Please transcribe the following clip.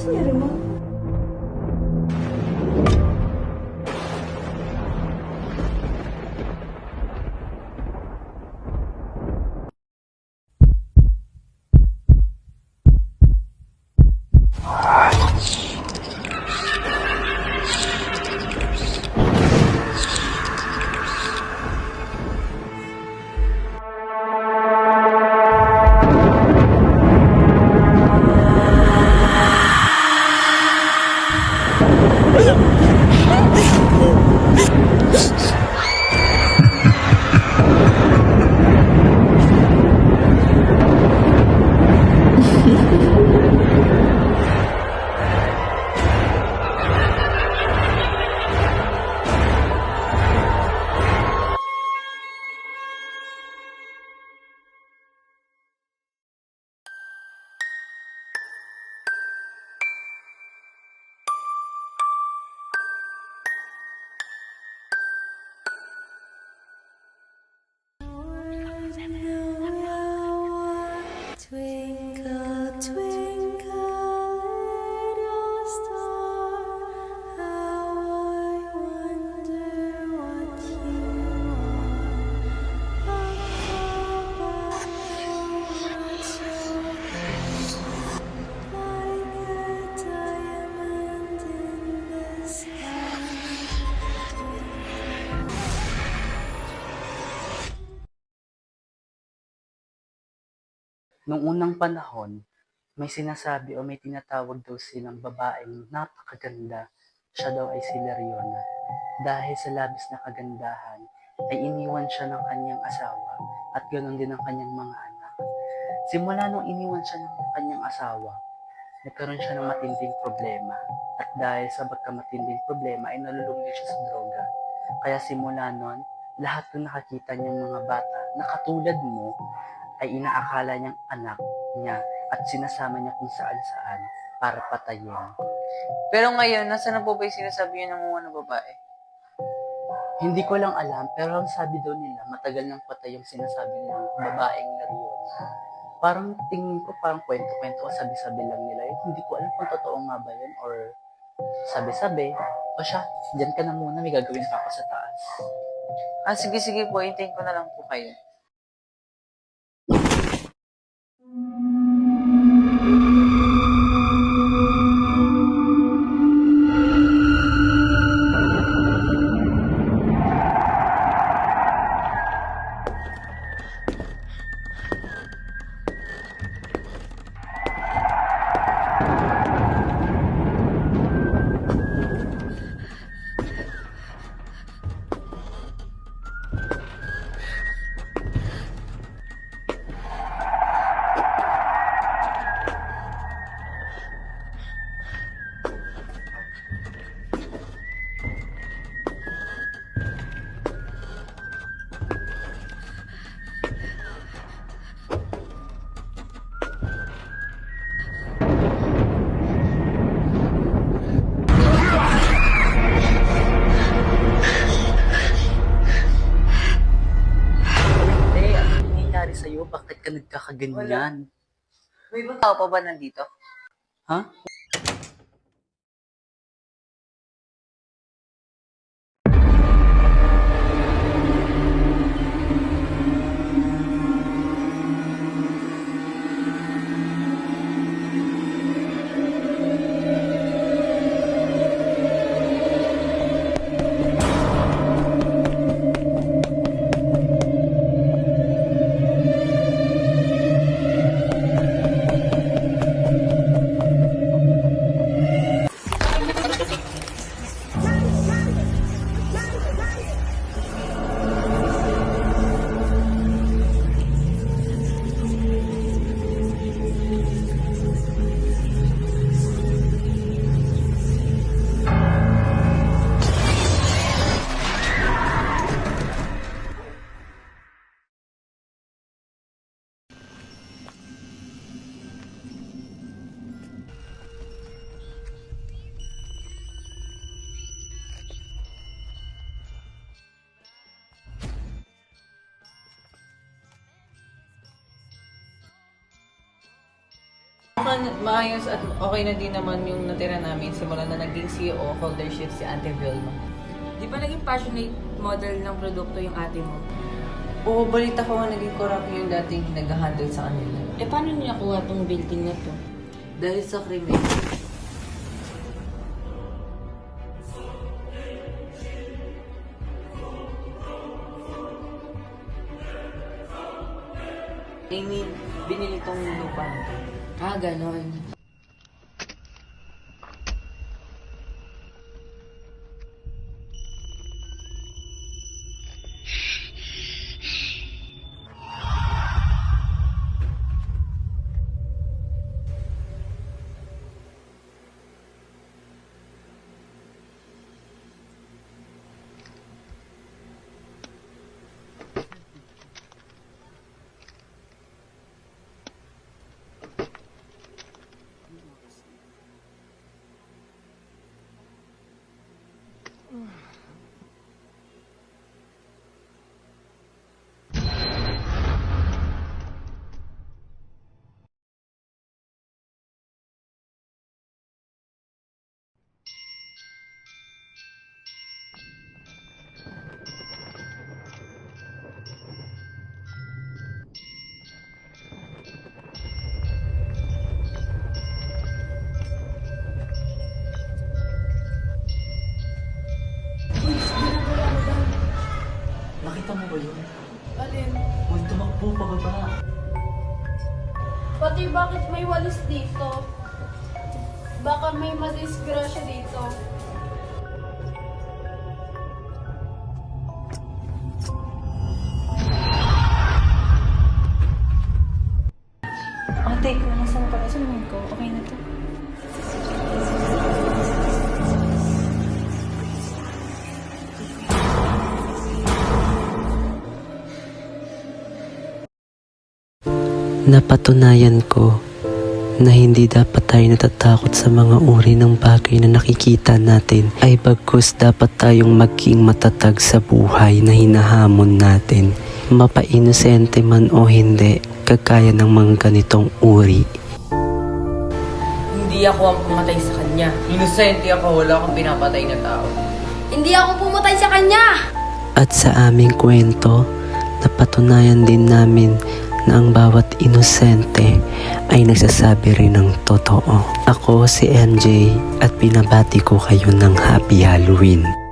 nangyari mo? Twinkle, twinkle, little star, how I wonder what you are. Up above, not so like a diamond in the sky. Nung unang panahon, may sinasabi o may tinatawag daw silang babaeng napakaganda. Siya daw ay si Leriona. Dahil sa labis na kagandahan, ay iniwan siya ng kanyang asawa at ganoon din ang kanyang mga anak. Simula nung iniwan siya ng kanyang asawa, nagkaroon siya ng matinding problema. At dahil sa pagkamatinding problema ay nalulung din siya sa droga. Kaya simula nun, lahat ng nakakita niyang mga bata na katulad mo ay inaakala niyang anak niya at sinasama niya kung saan-saan para patayin. Pero ngayon, nasa na po ba yung sinasabi yun ng mga babae? Hindi ko lang alam, pero ang sabi daw nila, matagal nang patay yung sinasabi ng babaeng Leriona. Parang tingin ko, parang kwento-kwento o sabi-sabi lang nila. Hindi ko alam kung totoo nga ba yun or sabi-sabi. O siya, dyan ka na muna, may gagawin pa ako sa taas. Sige po, hintayin ko na lang po kayo. Hindi, ano nangyayari sa'yo? Bakit ka nagkakaganyan? May ibang tao pa ba nandito? Ha? maayos at okay na din naman yung natira namin simula na naging CEO holder shift si Ate Vilma. Di ba naging passionate model ng produkto yung ate mo? Oo, balita ko nga naging corrupt yung dating nag-handle sa kanila. Eh, paano niya nakuha tong building na to? Dahil sa krimen. I mean, binili tong lupa na to. Ah, ganon. Nakita mo ba yun? Alin? Huwag tumakbo pababa. Pati bakit may walis dito? Baka may madisgrasya dito. Ate, kung nasaan ka? Saan naman ko? Okay na to. Napatunayan ko na hindi dapat tayo natatakot sa mga uri ng bagay na nakikita natin, ay bagkus dapat tayong maging matatag sa buhay na hinahamon natin, mapainosente man o hindi, kagaya ng mga ganitong uri. Hindi ako ang pumatay sa kanya. Inosente ako, wala akong pinapatay na tao. Hindi ako pumatay sa kanya! At sa aming kwento, napatunayan din namin na ang bawat inosente ay nagsasabi rin ng totoo. Ako si MJ at binabati ko kayo ng Happy Halloween.